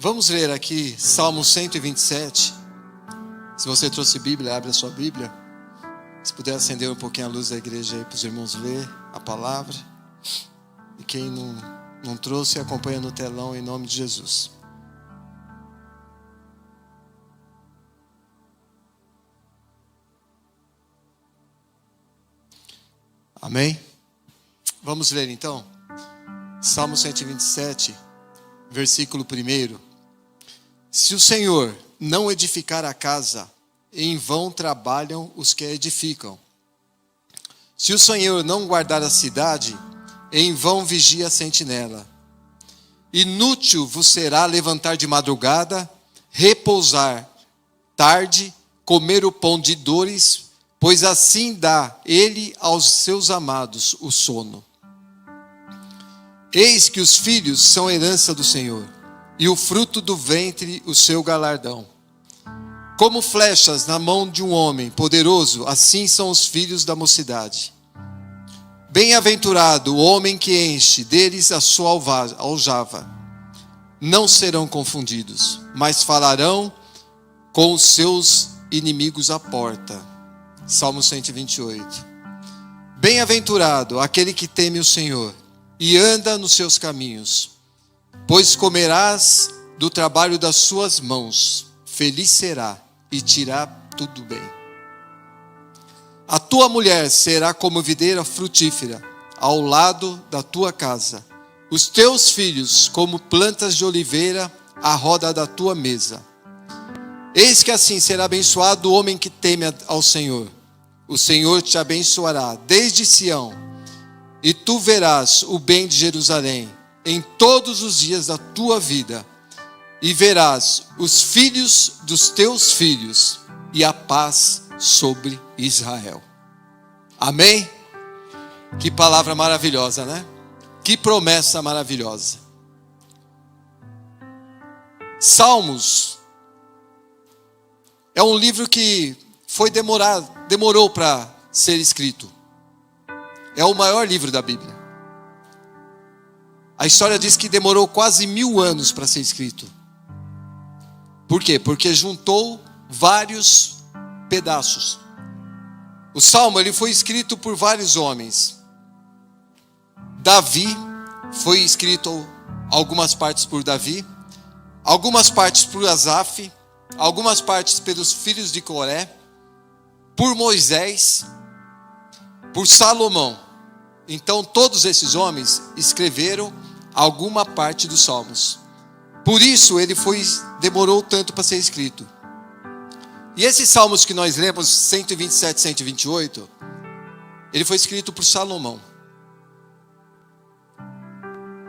Vamos ler aqui Salmo 127. Se você trouxe Bíblia, abre a sua Bíblia. Se puder acender um pouquinho a luz da igreja aí para os irmãos ler a palavra. E quem não trouxe, acompanha no telão em nome de Jesus. Amém? Vamos ler então. Salmo 127, versículo 1. Se o Senhor não edificar a casa, em vão trabalham os que a edificam. Se o Senhor não guardar a cidade, em vão vigia a sentinela. Inútil vos será levantar de madrugada, repousar tarde, comer o pão de dores, pois assim dá ele aos seus amados o sono. Eis que os filhos são herança do Senhor, e o fruto do ventre o seu galardão. Como flechas na mão de um homem poderoso, assim são os filhos da mocidade. Bem-aventurado o homem que enche deles a sua aljava. Não serão confundidos, mas falarão com os seus inimigos à porta. Salmo 128. Bem-aventurado aquele que teme o Senhor e anda nos seus caminhos, pois comerás do trabalho das suas mãos, feliz será e te irá tudo bem. A tua mulher será como videira frutífera ao lado da tua casa, os teus filhos como plantas de oliveira à roda da tua mesa. Eis que assim será abençoado o homem que teme ao Senhor. O Senhor te abençoará desde Sião, e tu verás o bem de Jerusalém em todos os dias da tua vida, e verás os filhos dos teus filhos, e a paz sobre Israel. Amém? Que palavra maravilhosa, né? Que promessa maravilhosa. Salmos é um livro que demorou para ser escrito. É o maior livro da Bíblia. A história diz que demorou quase 1000 anos para ser escrito. Por quê? Porque juntou vários pedaços. O Salmo ele foi escrito por vários homens. Davi foi escrito algumas partes por Davi, algumas partes por Asaf, algumas partes pelos filhos de Coré, por Moisés, por Salomão. Então todos esses homens escreveram alguma parte dos Salmos. Por isso ele demorou tanto para ser escrito. E esses Salmos que nós lemos, 127, 128, ele foi escrito por Salomão.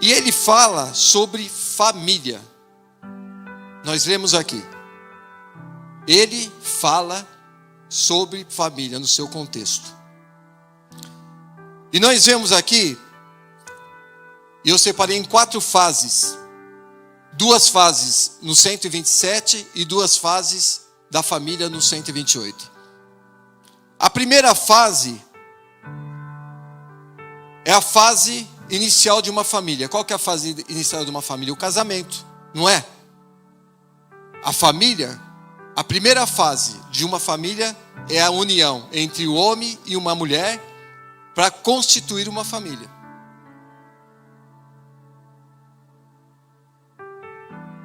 E ele fala sobre família. Nós lemos aqui. Ele fala sobre família no seu contexto. E nós vemos aqui, e eu separei em 4 fases. 2 fases no 127 e 2 fases da família no 128. A primeira fase é a fase inicial de uma família. Qual que é a fase inicial de uma família? O casamento, não é? A família, a primeira fase de uma família é a união entre o homem e uma mulher para constituir uma família.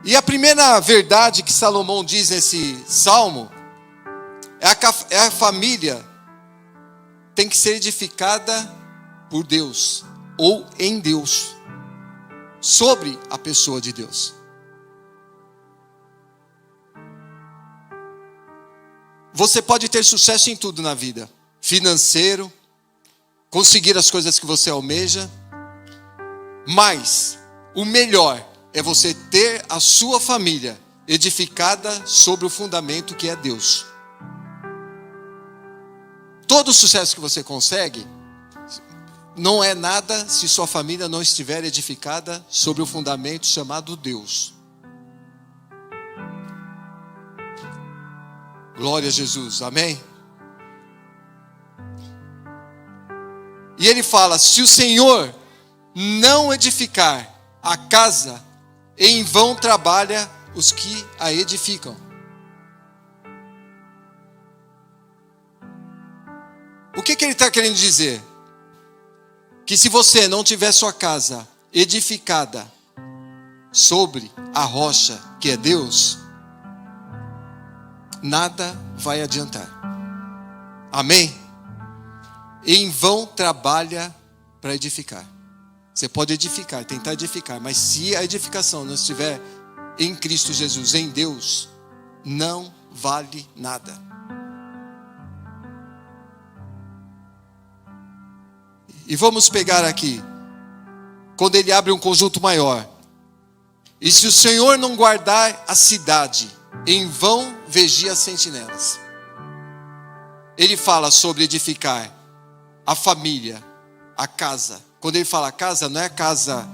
E a primeira verdade que Salomão diz nesse salmo é a família tem que ser edificada por Deus ou em Deus, sobre a pessoa de Deus. Você pode ter sucesso em tudo na vida, financeiro, conseguir as coisas que você almeja, mas o melhor é você ter a sua família edificada sobre o fundamento que é Deus. Todo o sucesso que você consegue não é nada se sua família não estiver edificada sobre o fundamento chamado Deus. Glória a Jesus, amém? E ele fala, se o Senhor não edificar a casa, em vão trabalha os que a edificam. O que ele está querendo dizer? Que se você não tiver sua casa edificada sobre a rocha que é Deus, nada vai adiantar. Amém? Em vão trabalha para edificar. Você pode edificar, tentar edificar, mas se a edificação não estiver em Cristo Jesus, em Deus, não vale nada. E vamos pegar aqui, quando ele abre um conjunto maior. E se o Senhor não guardar a cidade, em vão vigia as sentinelas. Ele fala sobre edificar a família, a casa. Quando ele fala casa, não é a casa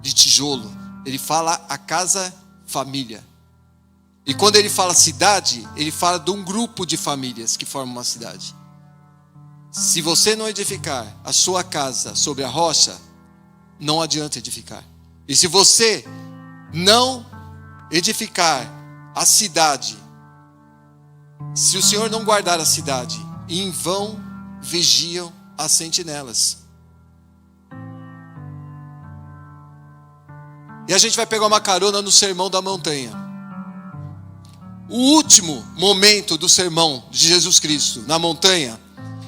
de tijolo. Ele fala a casa família. E quando ele fala cidade, ele fala de um grupo de famílias que formam uma cidade. Se você não edificar a sua casa sobre a rocha, não adianta edificar. E se você não edificar a cidade, se o Senhor não guardar a cidade, em vão vigiam as sentinelas. E a gente vai pegar uma carona no Sermão da Montanha. O último momento do sermão de Jesus Cristo na montanha,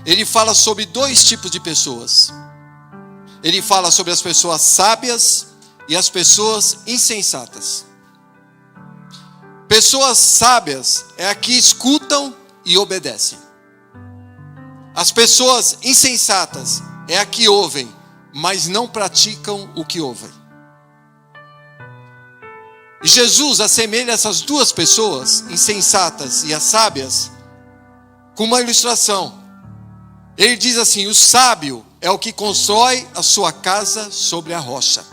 ele fala sobre dois tipos de pessoas. Ele fala sobre as pessoas sábias e as pessoas insensatas. Pessoas sábias é a que escutam e obedecem. As pessoas insensatas é a que ouvem, mas não praticam o que ouvem. E Jesus assemelha essas duas pessoas, insensatas e as sábias, com uma ilustração. Ele diz assim: o sábio é o que constrói a sua casa sobre a rocha.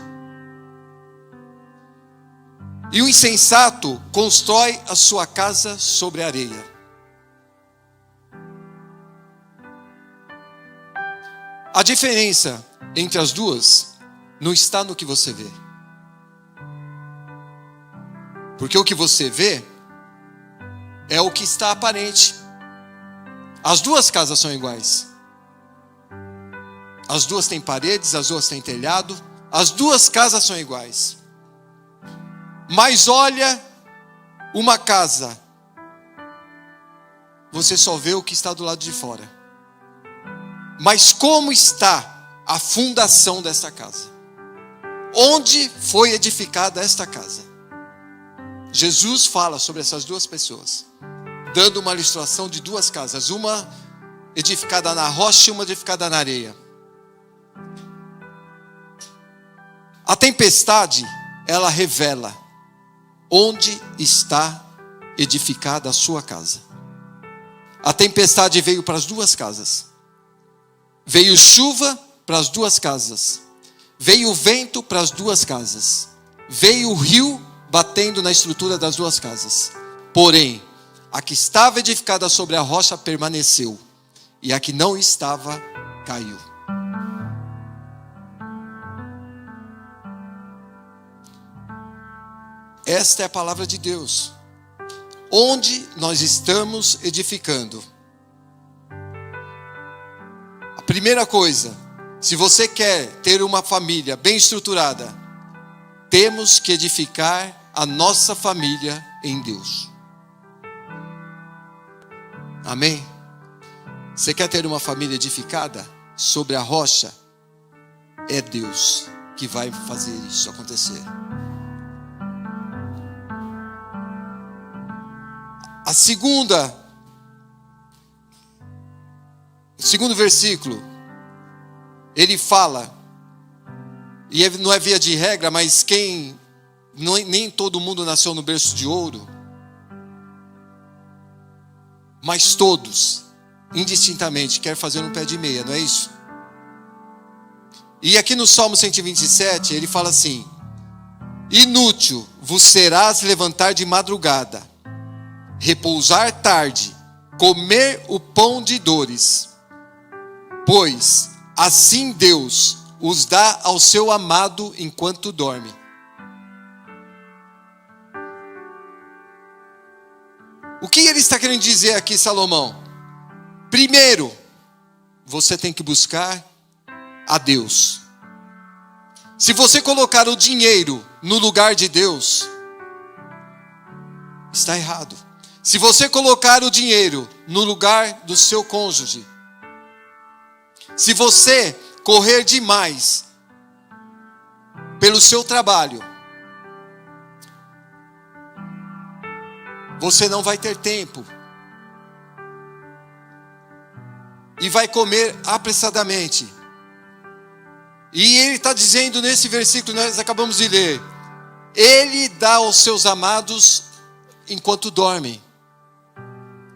E o insensato constrói a sua casa sobre a areia. A diferença entre as duas não está no que você vê. Porque o que você vê é o que está aparente. As duas casas são iguais. As duas têm paredes, as duas têm telhado, as duas casas são iguais. Mas olha uma casa, você só vê o que está do lado de fora. Mas como está a fundação desta casa? Onde foi edificada esta casa? Jesus fala sobre essas duas pessoas, dando uma ilustração de duas casas, uma edificada na rocha e uma edificada na areia. A tempestade, ela revela onde está edificada a sua casa. A tempestade veio para as duas casas. Veio chuva para as duas casas. Veio vento para as duas casas. Veio o rio batendo na estrutura das duas casas. Porém, a que estava edificada sobre a rocha permaneceu, e a que não estava caiu. Esta é a palavra de Deus. Onde nós estamos edificando? A primeira coisa, se você quer ter uma família bem estruturada, temos que edificar a nossa família em Deus. Amém? Você quer ter uma família edificada sobre a rocha? É Deus que vai fazer isso acontecer. O segundo versículo, ele fala, e não é via de regra, mas nem todo mundo nasceu no berço de ouro, mas todos, indistintamente, querem fazer um pé de meia, não é isso? E aqui no Salmo 127, ele fala assim: inútil vos serás levantar de madrugada, repousar tarde, comer o pão de dores, pois assim Deus os dá ao seu amado enquanto dorme. O que ele está querendo dizer aqui, Salomão? Primeiro, você tem que buscar a Deus. Se você colocar o dinheiro no lugar de Deus, está errado. Se você colocar o dinheiro no lugar do seu cônjuge, se você correr demais pelo seu trabalho, você não vai ter tempo e vai comer apressadamente. E ele está dizendo nesse versículo que nós acabamos de ler: Ele dá aos seus amados enquanto dormem.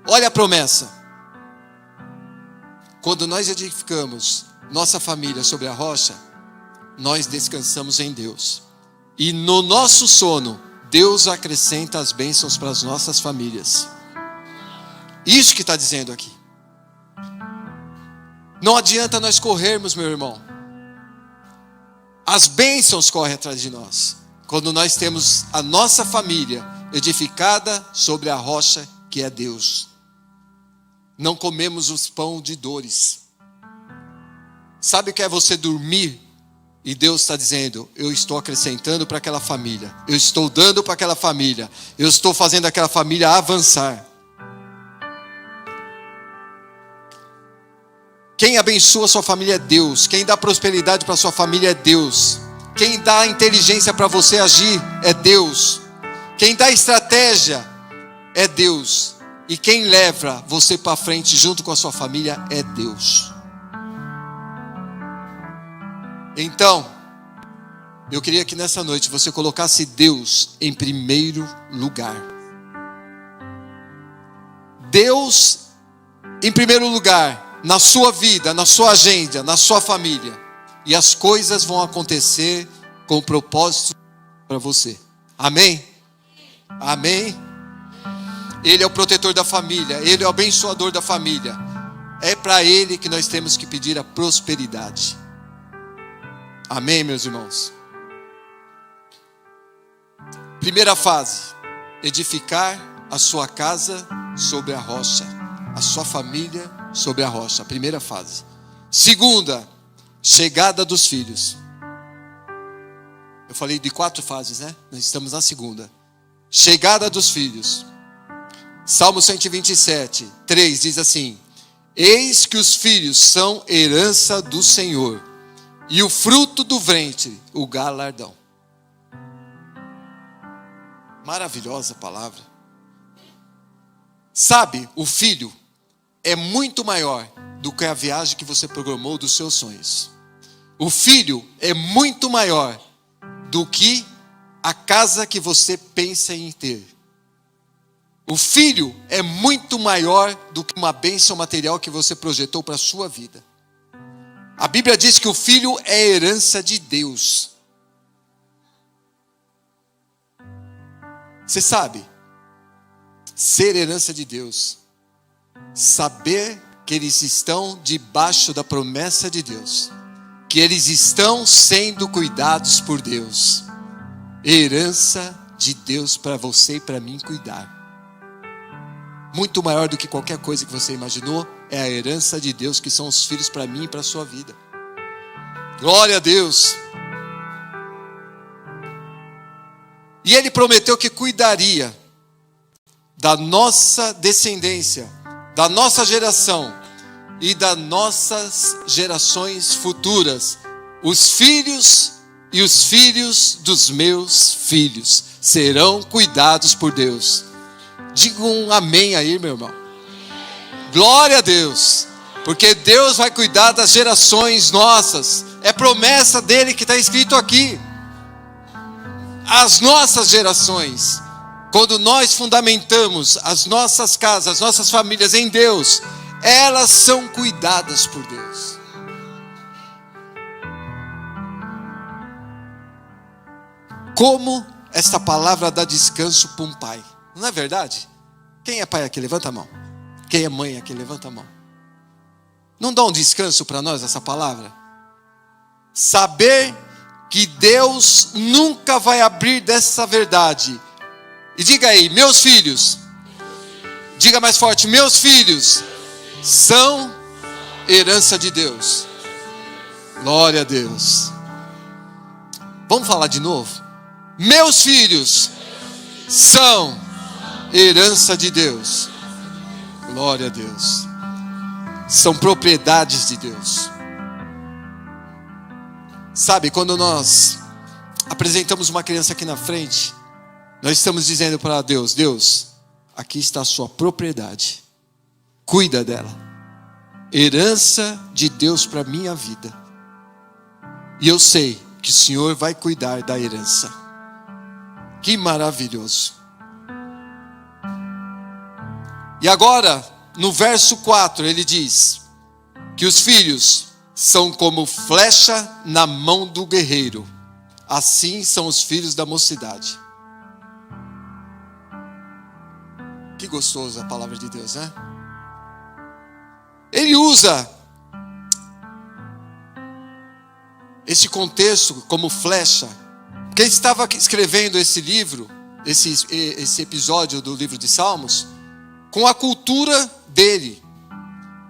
Olha a promessa. Quando nós edificamos nossa família sobre a rocha, nós descansamos em Deus. E no nosso sono, Deus acrescenta as bênçãos para as nossas famílias. Isso que está dizendo aqui. Não adianta nós corrermos, meu irmão. As bênçãos correm atrás de nós. Quando nós temos a nossa família edificada sobre a rocha que é Deus. Não comemos os pão de dores. Sabe o que é você dormir? E Deus está dizendo: eu estou acrescentando para aquela família. Eu estou dando para aquela família. Eu estou fazendo aquela família avançar. Quem abençoa a sua família é Deus. Quem dá prosperidade para a sua família é Deus. Quem dá inteligência para você agir é Deus. Quem dá estratégia é Deus. E quem leva você para frente junto com a sua família é Deus. Então, eu queria que nessa noite você colocasse Deus em primeiro lugar. Deus em primeiro lugar, na sua vida, na sua agenda, na sua família. E as coisas vão acontecer com o propósito para você. Amém? Amém? Ele é o protetor da família. Ele é o abençoador da família. É para Ele que nós temos que pedir a prosperidade. Amém, meus irmãos? Primeira fase: edificar a sua casa sobre a rocha. A sua família sobre a rocha. Primeira fase. Segunda, chegada dos filhos. Eu falei de 4 fases, né? Nós estamos na segunda. Chegada dos filhos. Salmo 127, 3 diz assim: Eis que os filhos são herança do Senhor, e o fruto do ventre, o galardão. Maravilhosa palavra. Sabe, o filho é muito maior do que a viagem que você programou dos seus sonhos. O filho é muito maior do que a casa que você pensa em ter. O filho é muito maior do que uma bênção material que você projetou para a sua vida. A Bíblia diz que o filho é herança de Deus. Você sabe, ser herança de Deus, saber que eles estão debaixo da promessa de Deus, que eles estão sendo cuidados por Deus. Herança de Deus para você e para mim cuidar. Muito maior do que qualquer coisa que você imaginou, é a herança de Deus, que são os filhos para mim e para a sua vida. Glória a Deus. E Ele prometeu que cuidaria da nossa descendência, da nossa geração e das nossas gerações futuras. Os filhos e os filhos dos meus filhos serão cuidados por Deus. Diga um amém aí, meu irmão. Glória a Deus. Porque Deus vai cuidar das gerações nossas. É promessa dele que está escrito aqui. As nossas gerações, quando nós fundamentamos as nossas casas, as nossas famílias em Deus, elas são cuidadas por Deus. Como esta palavra dá descanso para um pai. Não é verdade? Quem é pai aqui? Levanta a mão. Quem é mãe aqui? Levanta a mão. Não dá um descanso para nós essa palavra? Saber que Deus nunca vai abrir dessa verdade. E diga aí, meus filhos Diga mais forte: meus filhos são herança de Deus. Glória a Deus. Vamos falar de novo? Meus filhos são herança de Deus. Glória a Deus. São propriedades de Deus. Sabe, quando nós apresentamos uma criança aqui na frente, nós estamos dizendo para Deus: Deus, aqui está a sua propriedade. Cuida dela. Herança de Deus para a minha vida. E eu sei que o Senhor vai cuidar da herança. Que maravilhoso. E agora, no verso 4, ele diz que os filhos são como flecha na mão do guerreiro. Assim são os filhos da mocidade. Que gostoso a palavra de Deus, né? Ele usa esse contexto como flecha, porque ele estava escrevendo esse livro, esse episódio do livro de Salmos, com a cultura dele.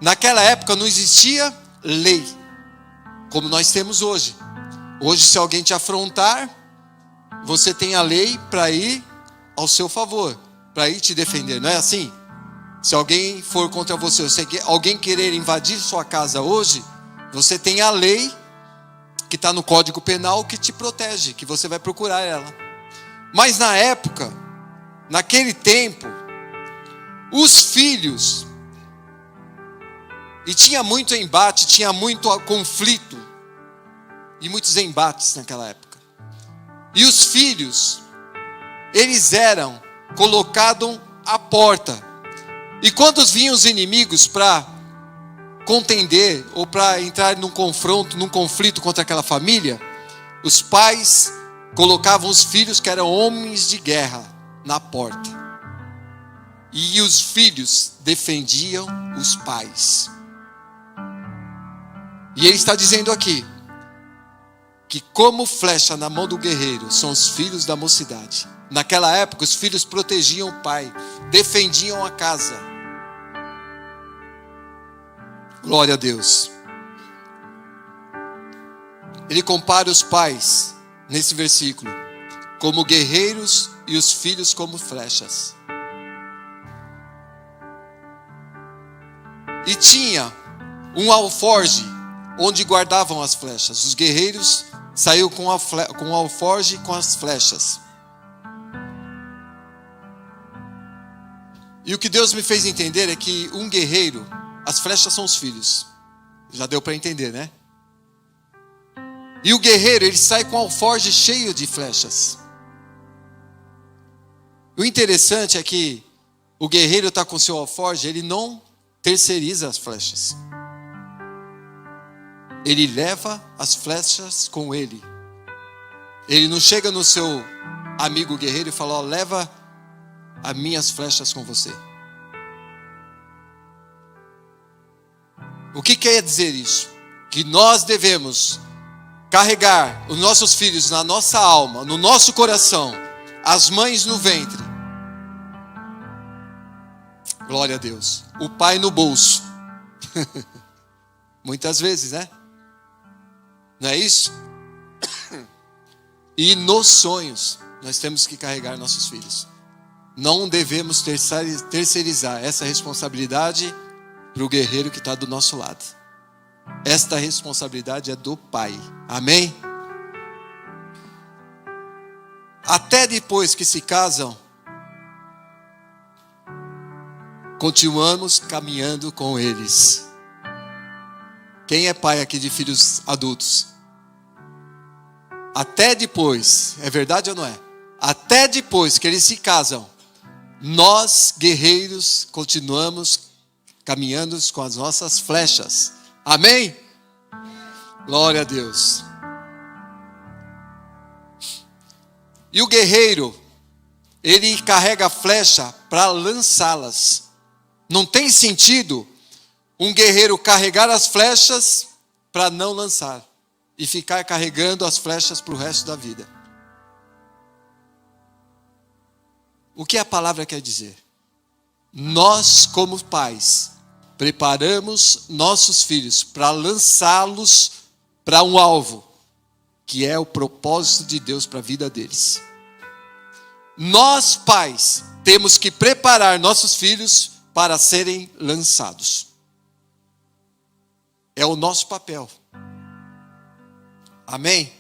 Naquela época não existia lei, como nós temos hoje. Hoje, se alguém te afrontar, você tem a lei para ir ao seu favor, para ir te defender, não é assim? Se alguém for contra você, se alguém querer invadir sua casa hoje, você tem a lei que está no Código Penal que te protege, que você vai procurar ela. Mas na época, naquele tempo, os filhos, e tinha muito embate, tinha muito conflito, e muitos embates naquela época. E os filhos, eles eram colocados à porta. E quando vinham os inimigos para contender, ou para entrar num confronto, num conflito contra aquela família, os pais colocavam os filhos, que eram homens de guerra, na porta. E os filhos defendiam os pais. E ele está dizendo aqui, que como flecha na mão do guerreiro, são os filhos da mocidade. Naquela época, os filhos protegiam o pai, defendiam a casa. Glória a Deus. Ele compara os pais, nesse versículo, como guerreiros e os filhos como flechas. E tinha um alforge, onde guardavam as flechas. Os guerreiros saíam com o alforge com as flechas. E o que Deus me fez entender é que um guerreiro, as flechas são os filhos. Já deu para entender, né? E o guerreiro, ele sai com o alforge cheio de flechas. O interessante é que o guerreiro está com seu alforge, ele não terceiriza as flechas. Ele leva as flechas com ele. Ele não chega no seu amigo guerreiro e fala: ó, leva as minhas flechas com você. O que quer dizer isso? Que nós devemos carregar os nossos filhos na nossa alma, no nosso coração, as mães no ventre. Glória a Deus. O pai no bolso. Muitas vezes, né? Não é isso? E nos sonhos, nós temos que carregar nossos filhos. Não devemos terceirizar essa responsabilidade para o guerreiro que está do nosso lado. Esta responsabilidade é do pai. Amém? Até depois que se casam, continuamos caminhando com eles. Quem é pai aqui de filhos adultos? Até depois, é verdade ou não é? Até depois que eles se casam, nós, guerreiros, continuamos caminhando com as nossas flechas. Amém? Glória a Deus. E o guerreiro, ele carrega a flecha para lançá-las. Não tem sentido um guerreiro carregar as flechas para não lançar e ficar carregando as flechas para o resto da vida. O que a palavra quer dizer? nós, como pais, preparamos nossos filhos para lançá-los para um alvo, que é o propósito de Deus para a vida deles. Nós, pais, temos que preparar nossos filhos para serem lançados. É o nosso papel. Amém?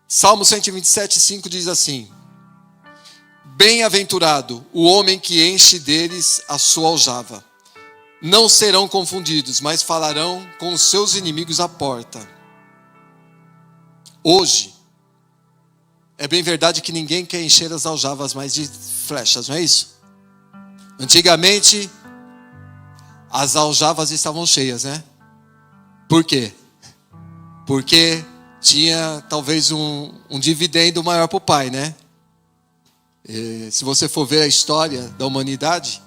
Salmo 127:5 diz assim: bem-aventurado o homem que enche deles a sua aljava. Não serão confundidos, mas falarão com os seus inimigos à porta. Hoje, é bem verdade que ninguém quer encher as aljavas mais de flechas, não é isso? Antigamente, as aljavas estavam cheias, né? Por quê? Porque tinha talvez um dividendo maior para o pai, né? E, se você for ver a história da humanidade,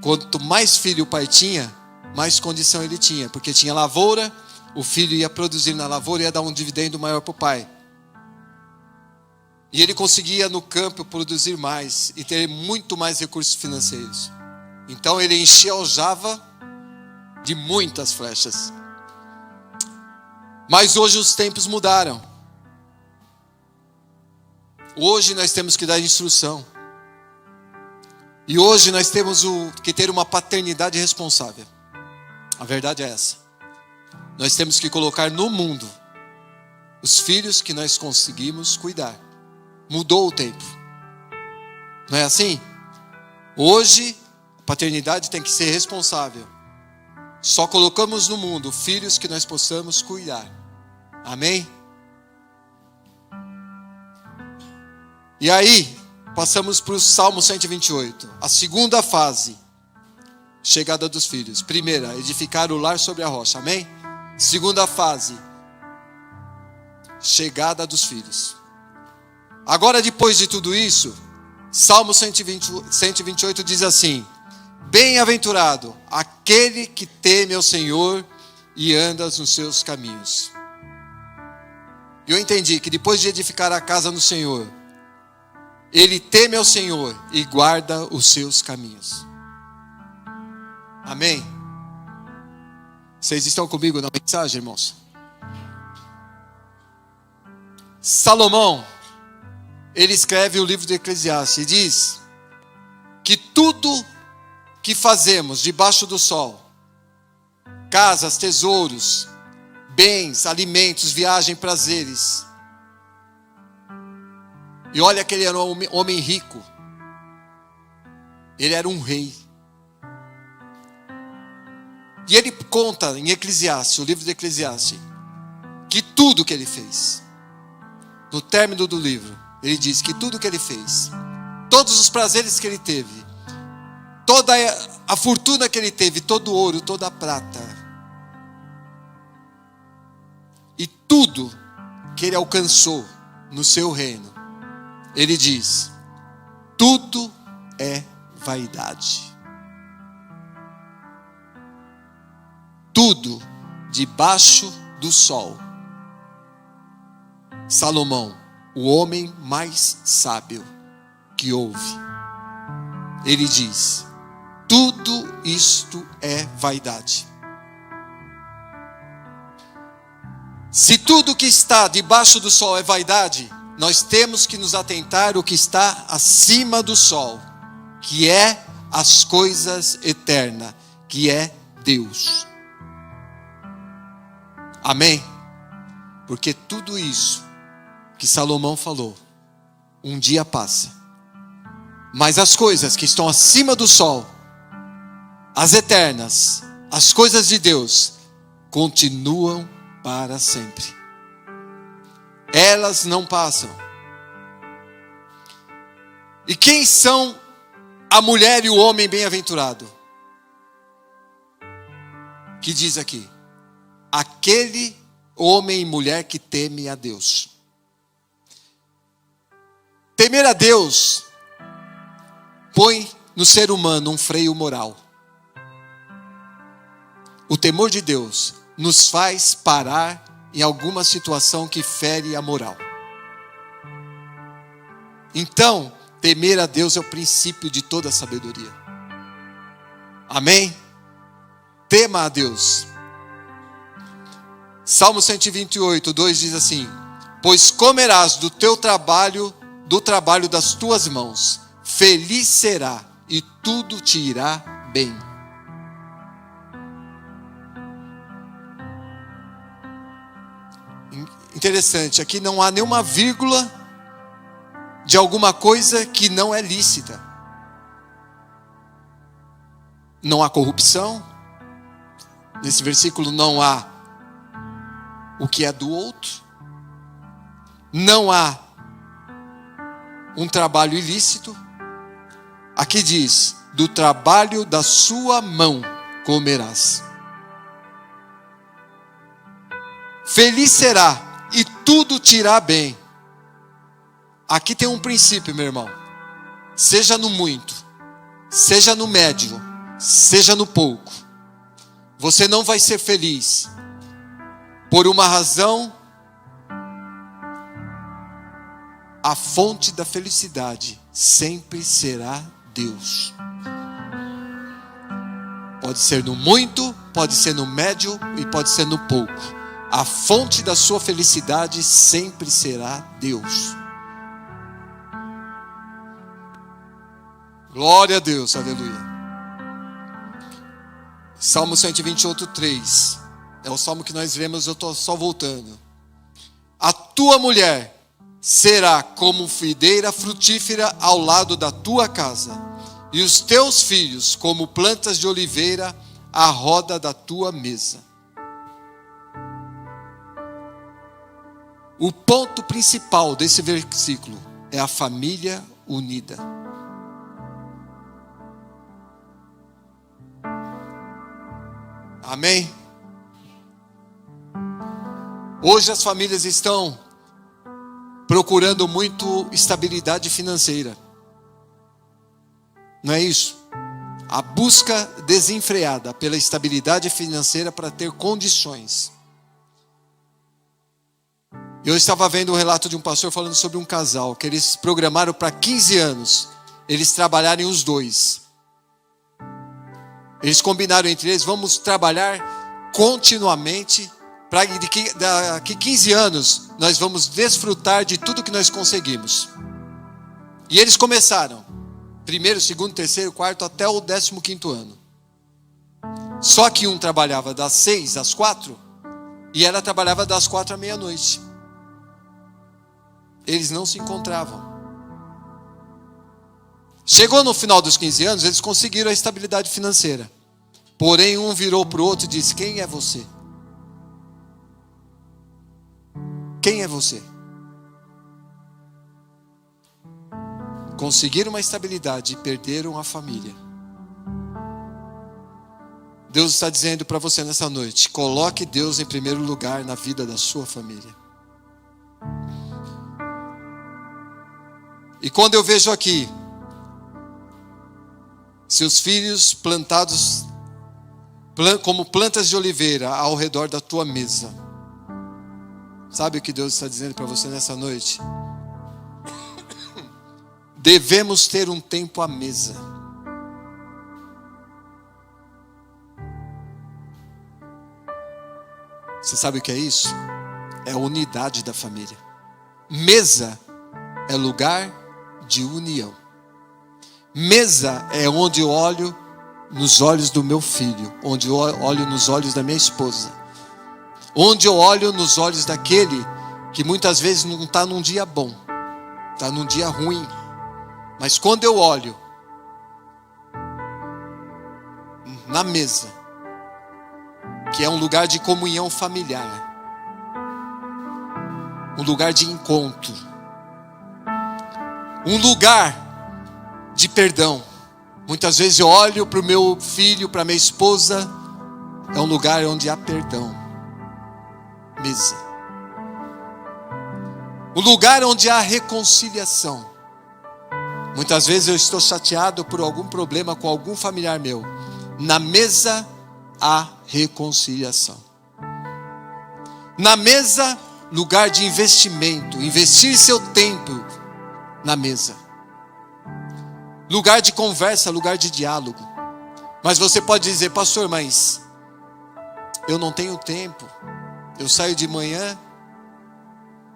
quanto mais filho o pai tinha, mais condição ele tinha. Porque tinha lavoura, o filho ia produzir na lavoura e ia dar um dividendo maior para o pai. E ele conseguia no campo produzir mais e ter muito mais recursos financeiros. Então ele enchia a aljava de muitas flechas. Mas hoje os tempos mudaram. Hoje nós temos que dar instrução. E hoje nós temos que ter uma paternidade responsável. A verdade é essa. Nós temos que colocar no mundo os filhos que nós conseguimos cuidar. Mudou o tempo. Não é assim? Hoje, a paternidade tem que ser responsável. Só colocamos no mundo filhos que nós possamos cuidar. Amém? E aí, passamos para o Salmo 128. A segunda fase. Chegada dos filhos. Primeira, edificar o lar sobre a rocha. Amém? Segunda fase. Chegada dos filhos. Agora, depois de tudo isso, Salmo 128 diz assim: bem-aventurado aquele que teme ao Senhor e anda nos seus caminhos. E eu entendi que depois de edificar a casa no Senhor, ele teme ao Senhor e guarda os seus caminhos. Amém? Vocês estão comigo na mensagem, irmãos? Salomão, ele escreve o livro de Eclesiastes e diz que tudo que fazemos debaixo do sol, casas, tesouros, bens, alimentos, viagem, prazeres. E olha que ele era um homem rico. Ele era um rei. E ele conta em Eclesiastes, o livro de Eclesiastes, que tudo que ele fez, no término do livro, ele diz que tudo que ele fez, todos os prazeres que ele teve, toda a fortuna que ele teve, todo o ouro, toda a prata, e tudo que ele alcançou no seu reino, ele diz: tudo é vaidade. Tudo debaixo do sol. Salomão, o homem mais sábio que houve, ele diz: tudo isto é vaidade. Se tudo que está debaixo do sol é vaidade, nós temos que nos atentar ao que está acima do sol, que é as coisas eternas, que é Deus. Amém? Porque tudo isso que Salomão falou, um dia passa. Mas as coisas que estão acima do sol, as eternas, as coisas de Deus, continuam para sempre. Elas não passam. E quem são a mulher e o homem bem-aventurado? Que diz aqui: aquele homem e mulher que teme a Deus. Temer a Deus põe no ser humano um freio moral. O temor de Deus nos faz parar em alguma situação que fere a moral. Então, temer a Deus é o princípio de toda a sabedoria. Amém? Tema a Deus. Salmo 128, 2 diz assim: pois comerás do teu trabalho, do trabalho das tuas mãos, feliz será e tudo te irá bem. Interessante, aqui não há nenhuma vírgula de alguma coisa que não é lícita. Não há corrupção. Nesse versículo não há o que é do outro. Não há um trabalho ilícito. Aqui diz: do trabalho da sua mão comerás. Feliz será e tudo te irá bem. Aqui tem um princípio, meu irmão. Seja no muito, seja no médio, seja no pouco, você não vai ser feliz por uma razão. A fonte da felicidade sempre será Deus. Pode ser no muito, pode ser no médio e pode ser no pouco. A fonte da sua felicidade sempre será Deus. Glória a Deus, aleluia. Salmo 128, 3. É o salmo que nós lemos, eu estou só voltando. A tua mulher será como videira frutífera ao lado da tua casa, e os teus filhos como plantas de oliveira à roda da tua mesa. O ponto principal desse versículo é a família unida. Amém? Hoje as famílias estão procurando muito estabilidade financeira. Não é isso? A busca desenfreada pela estabilidade financeira para ter condições. Eu estava vendo um relato de um pastor falando sobre um casal que eles programaram para 15 anos eles trabalharem os dois. Eles combinaram entre eles: vamos trabalhar continuamente para daqui 15 anos nós vamos desfrutar de tudo que nós conseguimos. E eles começaram primeiro, segundo, terceiro, quarto até o 15º ano. Só que um trabalhava das 6 às 4 e ela trabalhava das 4 à meia-noite. Eles não se encontravam. Chegou no final dos 15 anos, eles conseguiram a estabilidade financeira. Porém, um virou para o outro e disse: quem é você? Quem é você? Conseguiram uma estabilidade e perderam a família. Deus está dizendo para você nessa noite: coloque Deus em primeiro lugar na vida da sua família. E quando eu vejo aqui seus filhos plantados como plantas de oliveira ao redor da tua mesa, sabe o que Deus está dizendo para você nessa noite? Devemos ter um tempo à mesa. Você sabe o que é isso? É a unidade da família. Mesa é lugar de união. Mesa é onde eu olho nos olhos do meu filho, onde eu olho nos olhos da minha esposa, onde eu olho nos olhos daquele que muitas vezes não está num dia bom, está num dia ruim, mas quando eu olho na mesa, que é um lugar de comunhão familiar, um lugar de encontro, um lugar de perdão. Muitas vezes eu olho para o meu filho, para minha esposa, é um lugar onde há perdão. Mesa. Um lugar onde há reconciliação. Muitas vezes eu estou chateado por algum problema com algum familiar meu. Na mesa há reconciliação. Na mesa, lugar de investimento. Investir seu tempo na mesa. Lugar de conversa, lugar de diálogo. Mas você pode dizer, pastor, mas eu não tenho tempo. Eu saio de manhã,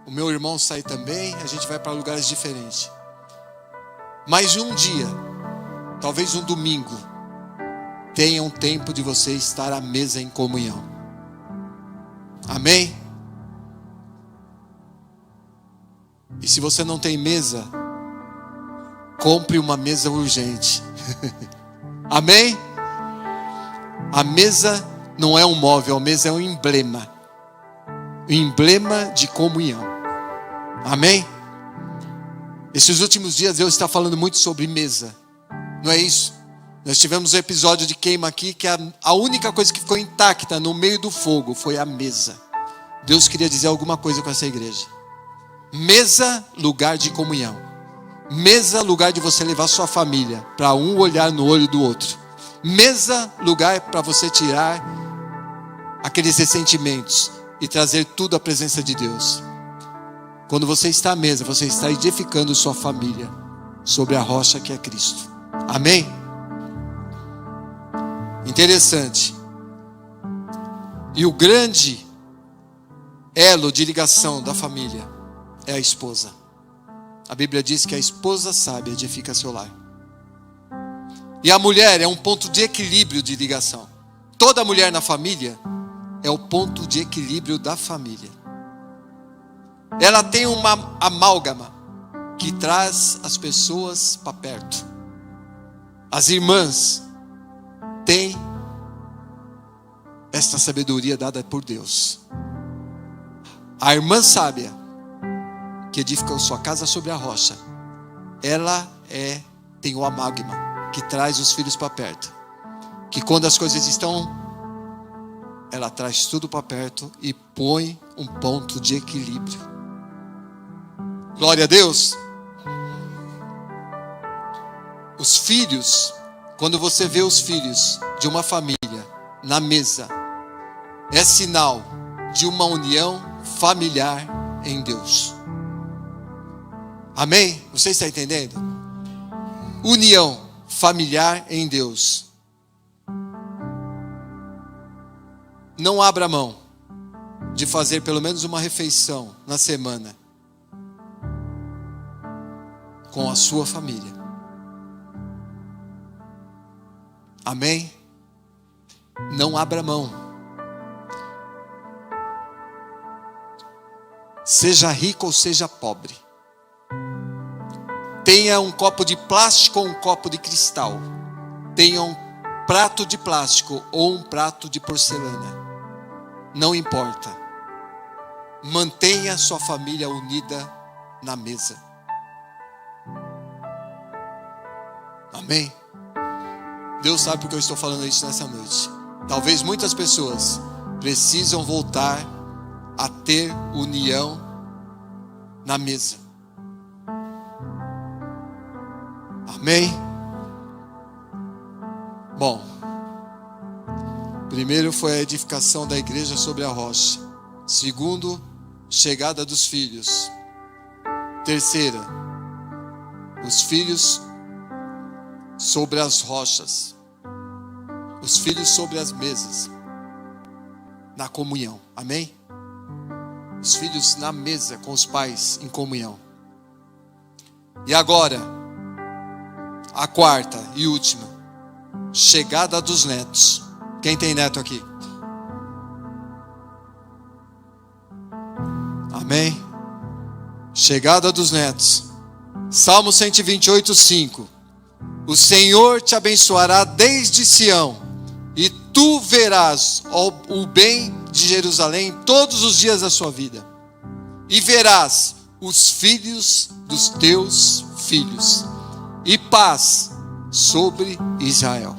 o meu irmão sai também, a gente vai para lugares diferentes. Mas um dia, talvez um domingo, tenha um tempo de você estar à mesa em comunhão. Amém? E se você não tem mesa, compre uma mesa urgente. Amém? A mesa não é um móvel, a mesa é um emblema. Um emblema de comunhão. Amém? Esses últimos dias Deus está falando muito sobre mesa. Não é isso? Nós tivemos um episódio de queima aqui que a única coisa que ficou intacta no meio do fogo foi a mesa. Deus queria dizer alguma coisa com essa igreja. Mesa, lugar de comunhão. Mesa, lugar de você levar sua família para um olhar no olho do outro. Mesa, lugar para você tirar aqueles ressentimentos e trazer tudo à presença de Deus. Quando você está à mesa, você está edificando sua família sobre a rocha que é Cristo. Amém? Interessante. E o grande elo de ligação da família é a esposa. A Bíblia diz que a esposa sábia edifica seu lar. E a mulher é um ponto de equilíbrio de ligação. Toda mulher na família é o ponto de equilíbrio da família. Ela tem uma amálgama que traz as pessoas para perto. As irmãs têm esta sabedoria dada por Deus. A irmã sábia, que edifica sua casa sobre a rocha, ela tem o amálgama que traz os filhos para perto. Que quando as coisas estão, ela traz tudo para perto e põe um ponto de equilíbrio. Glória a Deus. Os filhos, quando você vê os filhos de uma família na mesa, é sinal de uma união familiar em Deus. Amém? Você está entendendo? União familiar em Deus. Não abra mão de fazer pelo menos uma refeição na semana com a sua família. Amém? Não abra mão. Seja rico ou seja pobre. Tenha um copo de plástico ou um copo de cristal. Tenha um prato de plástico ou um prato de porcelana. Não importa. Mantenha sua família unida na mesa. Amém? Deus sabe porque eu estou falando isso nessa noite. Talvez muitas pessoas precisam voltar a ter união na mesa. Amém? Bom, primeiro foi a edificação da igreja sobre a rocha. Segundo, chegada dos filhos. Terceira, os filhos sobre as rochas. Os filhos sobre as mesas. Na comunhão. Amém? Os filhos na mesa com os pais em comunhão. E agora, a quarta e última. Chegada dos netos. Quem tem neto aqui? Amém? Chegada dos netos. Salmo 128, 5. O Senhor te abençoará desde Sião, e tu verás o bem de Jerusalém todos os dias da sua vida. E verás os filhos dos teus filhos, e paz sobre Israel.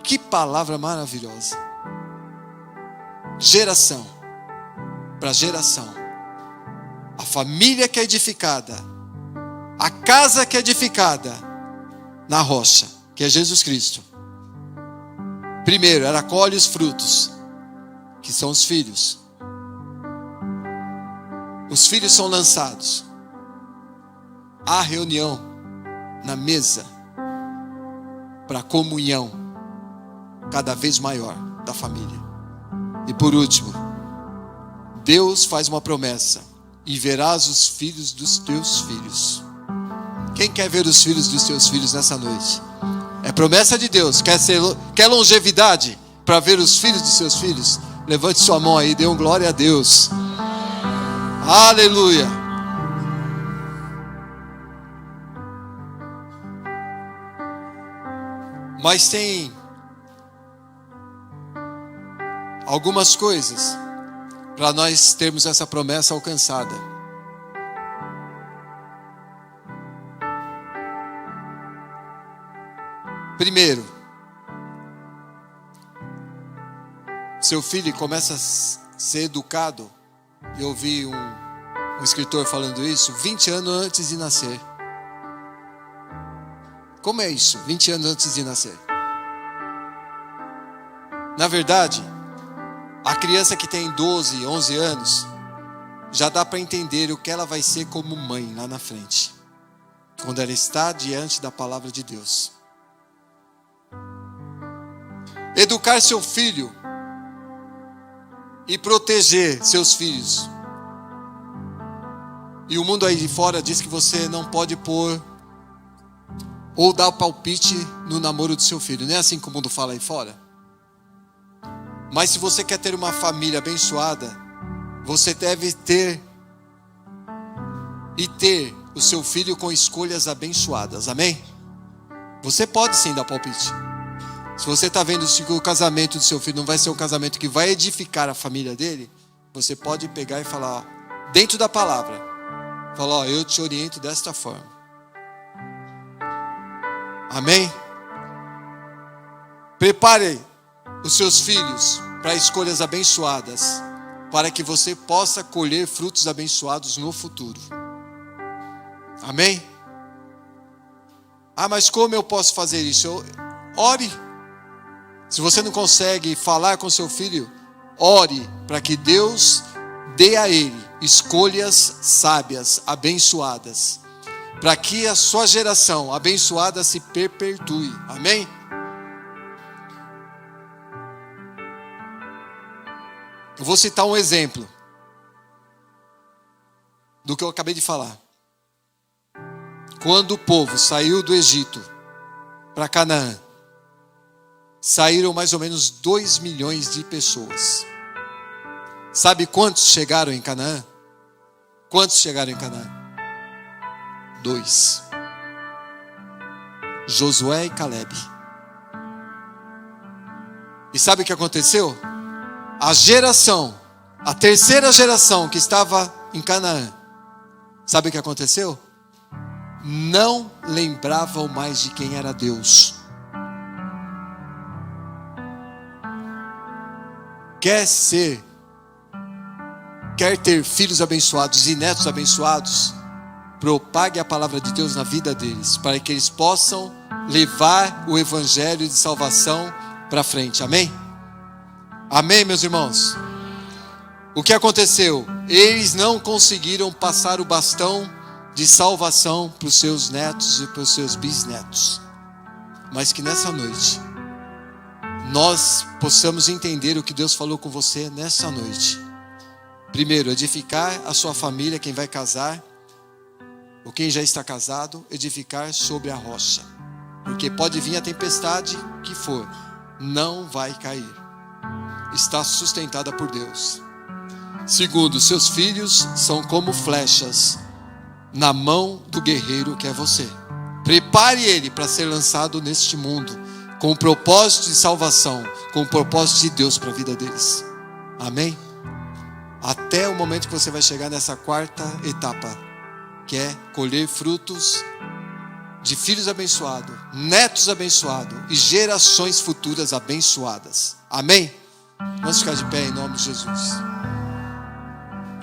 Que palavra maravilhosa. Geração para geração. A família que é edificada, a casa que é edificada na rocha, que é Jesus Cristo. Primeiro, ela colhe os frutos, que são os filhos. Os filhos são lançados. a reunião na mesa para comunhão cada vez maior da família. E por último, Deus faz uma promessa: e verás os filhos dos teus filhos. Quem quer ver os filhos dos teus filhos nessa noite? É promessa de Deus. Quer longevidade para ver os filhos dos seus filhos? Levante sua mão aí, dê um glória a Deus. Aleluia. Mas tem algumas coisas para nós termos essa promessa alcançada. Primeiro, seu filho começa a ser educado. Eu ouvi um escritor falando isso 20 anos antes de nascer. Como é isso? 20 anos antes de nascer. Na verdade, a criança que tem 12, 11 anos, já dá para entender o que ela vai ser como mãe lá na frente, quando ela está diante da palavra de Deus. Educar seu filho e proteger seus filhos. E o mundo aí de fora diz que você não pode pôr ou dar palpite no namoro do seu filho. Não é assim que o mundo fala aí fora? Mas se você quer ter uma família abençoada, você deve ter o seu filho com escolhas abençoadas. Amém? Você pode sim dar palpite. Se você está vendo que o casamento do seu filho não vai ser um casamento que vai edificar a família dele, você pode pegar e falar, dentro da palavra, falar, eu te oriento desta forma. Amém? Prepare os seus filhos para escolhas abençoadas, para que você possa colher frutos abençoados no futuro. Amém? Mas como eu posso fazer isso? Ore. Se você não consegue falar com seu filho, ore para que Deus dê a ele escolhas sábias, abençoadas, para que a sua geração abençoada se perpetue. Amém? Eu vou citar um exemplo do que eu acabei de falar. Quando o povo saiu do Egito para Canaã, saíram mais ou menos 2 milhões de pessoas. Sabe quantos chegaram em Canaã? Quantos chegaram em Canaã? 2. Josué e Calebe. E sabe o que aconteceu? A terceira geração que estava em Canaã, sabe o que aconteceu? Não lembravam mais de quem era Deus. Quer ter filhos abençoados e netos abençoados? Propague a palavra de Deus na vida deles, para que eles possam levar o evangelho de salvação para frente. Amém? Amém, meus irmãos? O que aconteceu? Eles não conseguiram passar o bastão de salvação para os seus netos e para os seus bisnetos. Mas que nessa noite nós possamos entender o que Deus falou com você nessa noite. Primeiro, edificar a sua família, quem vai casar, ou quem já está casado, edificar sobre a rocha. Porque pode vir a tempestade que for, não vai cair. Está sustentada por Deus. Segundo, seus filhos são como flechas na mão do guerreiro que é você. Prepare ele para ser lançado neste mundo, com o propósito de salvação, com o propósito de Deus para a vida deles. Amém? Até o momento que você vai chegar nessa quarta etapa, que é colher frutos de filhos abençoados, netos abençoados e gerações futuras abençoadas. Amém? Vamos ficar de pé em nome de Jesus.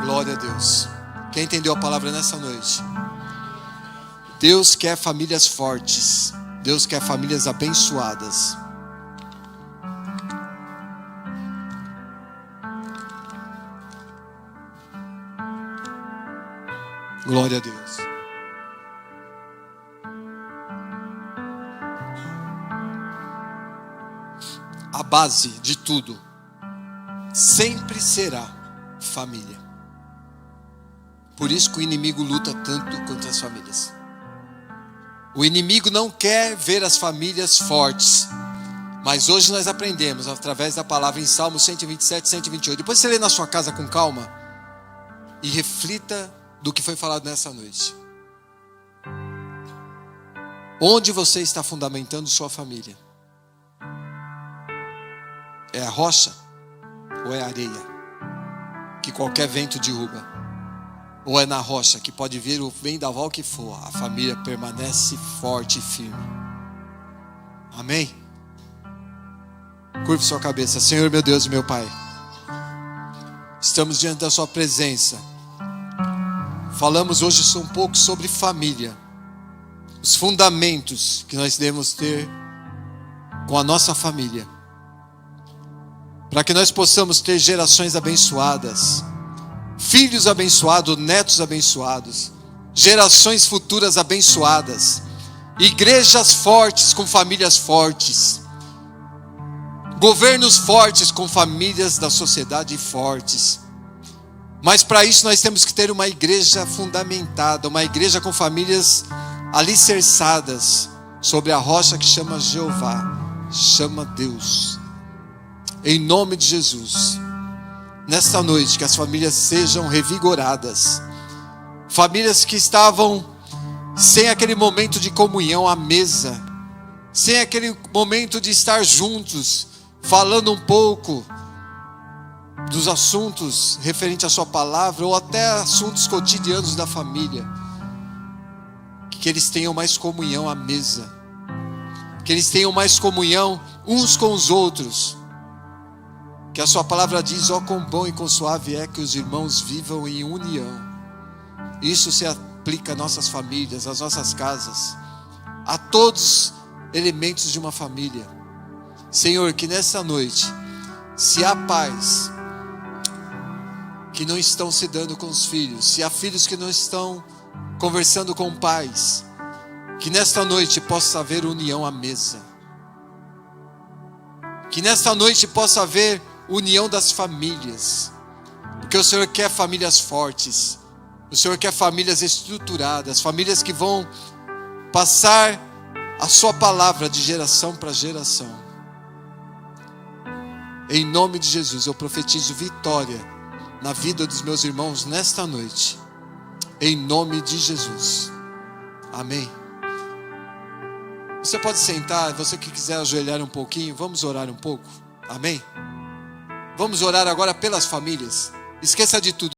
Glória a Deus. Quem entendeu a palavra nessa noite? Deus quer famílias fortes. Deus quer famílias abençoadas. Glória a Deus. base de tudo sempre será família. Por isso que o inimigo luta tanto contra as famílias. O inimigo não quer ver as famílias fortes. Mas hoje nós aprendemos, através da palavra em Salmo 127, 128. Depois você lê na sua casa com calma e reflita do que foi falado nessa noite. Onde você está fundamentando sua família? É a rocha ou é a areia que qualquer vento derruba? Ou é na rocha que pode vir o vendaval que for, a família permanece forte e firme? Amém? Curve sua cabeça. Senhor, meu Deus e meu Pai, estamos diante da sua presença. Falamos hoje um pouco sobre família, os fundamentos que nós devemos ter com a nossa família, para que nós possamos ter gerações abençoadas, filhos abençoados, netos abençoados, gerações futuras abençoadas, igrejas fortes com famílias fortes, governos fortes com famílias da sociedade fortes. Mas para isso nós temos que ter uma igreja fundamentada, uma igreja com famílias alicerçadas sobre a rocha que chama Jeová, chama Deus. Em nome de Jesus, nesta noite que as famílias sejam revigoradas, famílias que estavam sem aquele momento de comunhão à mesa, sem aquele momento de estar juntos, falando um pouco dos assuntos referentes à sua palavra, ou até assuntos cotidianos da família, que eles tenham mais comunhão à mesa, que eles tenham mais comunhão uns com os outros, que a sua palavra diz: ó, quão bom e quão suave é que os irmãos vivam em união. Isso se aplica às nossas famílias, às nossas casas, a todos os elementos de uma família. Senhor, que nessa noite, se há pais que não estão se dando com os filhos, se há filhos que não estão conversando com pais, que nesta noite possa haver união à mesa, que nesta noite possa haver união das famílias, porque o Senhor quer famílias fortes, o Senhor quer famílias estruturadas, famílias que vão passar a sua palavra de geração para geração. Em nome de Jesus, eu profetizo vitória na vida dos meus irmãos nesta noite, em nome de Jesus, amém. Você pode sentar, você que quiser ajoelhar um pouquinho, vamos orar um pouco, amém? Vamos orar agora pelas famílias, esqueça de tudo.